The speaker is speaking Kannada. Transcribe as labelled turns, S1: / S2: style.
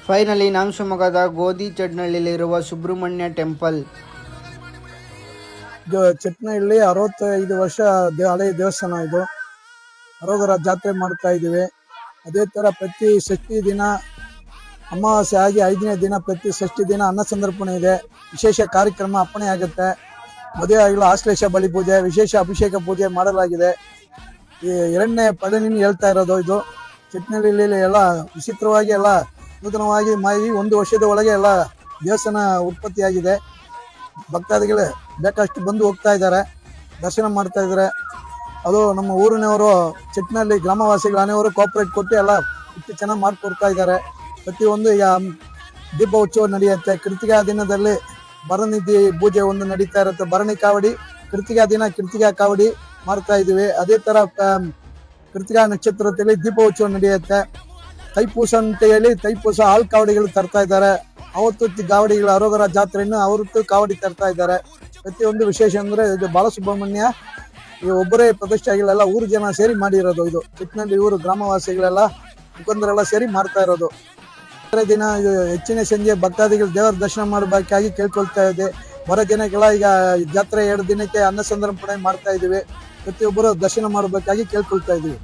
S1: ಫೈನಲಿ ನಮ್ಮ ಶಿವಮೊಗ್ಗದ ಗೋಧಿ ಚಟ್ನಳ್ಳಿಲಿರುವ ಸುಬ್ರಹ್ಮಣ್ಯ ಟೆಂಪಲ್.
S2: ಇದು ಚಟ್ನಹಳ್ಳಿ 65 ವರ್ಷ ಹಳೆಯ ದೇವಸ್ಥಾನ. ಇದು ಅರೋಗರ ಜಾತ್ರೆ ಮಾಡ್ತಾ ಇದೀವಿ. ಅದೇ ತರ ಪ್ರತಿ ಷಷ್ಠಿ ದಿನ ಅಮಾವಾಸ್ಯೆ ಆಗಿ 5ನೇ ದಿನ ಪ್ರತಿ ಷಷ್ಠಿ ದಿನ ಅನ್ನ ಸಂದರ್ಪಣೆ ಇದೆ. ವಿಶೇಷ ಕಾರ್ಯಕ್ರಮ ಅಪ್ಪಣೆ ಆಗುತ್ತೆ. ಮದುವೆ ಆಗಿಲ್ಲ ಆಶ್ಲೇಷ ಬಲಿ ಪೂಜೆ, ವಿಶೇಷ ಅಭಿಷೇಕ ಪೂಜೆ ಮಾಡಲಾಗಿದೆ. ಈ 2ನೇ ಪಡನಿನ ಹೇಳ್ತಾ ಇರೋದು. ಇದು ಚಟ್ನಹಳ್ಳಿಯಲ್ಲಿ ಎಲ್ಲ ವಿಚಿತ್ರವಾಗಿ ಎಲ್ಲ ನೂತನವಾಗಿ ಮಾಡಿ 1 ವರ್ಷದ ಒಳಗೆ ಎಲ್ಲ ದೇವಸ್ಥಾನ ಉತ್ಪತ್ತಿಯಾಗಿದೆ. ಭಕ್ತಾದಿಗಳು ಬೇಕಷ್ಟು ಬಂದು ಹೋಗ್ತಾ ಇದ್ದಾರೆ, ದರ್ಶನ ಮಾಡ್ತಾ ಇದ್ದಾರೆ. ಅದು ನಮ್ಮ ಊರಿನವರು ಚಟ್ನಹಳ್ಳಿ ಗ್ರಾಮವಾಸಿಗಳು ಅನೇವರು ಕೋಆಪರೇಟ್ ಕೊಟ್ಟು ಎಲ್ಲ ಇಷ್ಟು ಚೆನ್ನಾಗಿ ಮಾಡಿಕೊಡ್ತಾ ಇದ್ದಾರೆ. ಪ್ರತಿಯೊಂದು ಈಗ ದೀಪ ಉತ್ಸವ ನಡೆಯುತ್ತೆ. ಕೃತಿಕಾ ದಿನದಲ್ಲಿ ಭರನಿಧಿ ಪೂಜೆ ಒಂದು ನಡೀತಾ ಇರುತ್ತೆ. ಭರಣಿ ಕಾವಡಿ ಕೃತಿಕಾ ದಿನ ಕೃತಿಕಾ ಕಾವಡಿ ಮಾಡ್ತಾ ಇದೀವಿ. ಅದೇ ತರ ಕೃತಿಕಾ ನಕ್ಷತ್ರದಲ್ಲಿ ದೀಪ ಉತ್ಸವ ನಡೆಯುತ್ತೆ. ತೈಪೂಸ ಅಂತ ಹೇಳಿ ತೈಪೂಸ ಹಾಲ್ ಕಾವಡಿಗಳು ತರ್ತಾ ಇದ್ದಾರೆ. ಅವತ್ತು ಕಾವಡಿಗಳು ಅರೋಗರ ಜಾತ್ರೆಯನ್ನು ಅವತ್ತು ಕಾವಡಿ ತರ್ತಾ ಇದ್ದಾರೆ. ಪ್ರತಿಯೊಂದು ವಿಶೇಷ ಅಂದ್ರೆ ಇದು ಬಾಲಸುಬ್ರಹ್ಮಣ್ಯ ಈ ಒಬ್ಬರೇ ಪ್ರತಿಷ್ಠೆ ಆಗಿಲ್ಲ, ಎಲ್ಲ ಊರು ಜನ ಸೇರಿ ಮಾಡಿರೋದು. ಇದು ಚಟ್ನಹಳ್ಳಿ ಊರು ಗ್ರಾಮವಾಸಿಗಳೆಲ್ಲ ಮುಖಂಡರೆಲ್ಲ ಸೇರಿ ಮಾಡ್ತಾ ಇರೋದು. ದಿನ ಇದು ಹೆಚ್ಚಿನ ಸಂಜೆ ಭಕ್ತಾದಿಗಳು ದೇವರ ದರ್ಶನ ಮಾಡಬೇಕಾಗಿ ಕೇಳ್ಕೊಳ್ತಾ ಇದೆ. ಹೊರ ಜನಕ್ಕೆಲ್ಲ ಈಗ ಜಾತ್ರೆ 2 ದಿನಕ್ಕೆ ಅನ್ನ ಸಂದರ್ಪಣೆ ಮಾಡ್ತಾ ಇದೀವಿ. ಪ್ರತಿಯೊಬ್ಬರು ದರ್ಶನ ಮಾಡಬೇಕಾಗಿ ಕೇಳ್ಕೊಳ್ತಾ ಇದೀವಿ.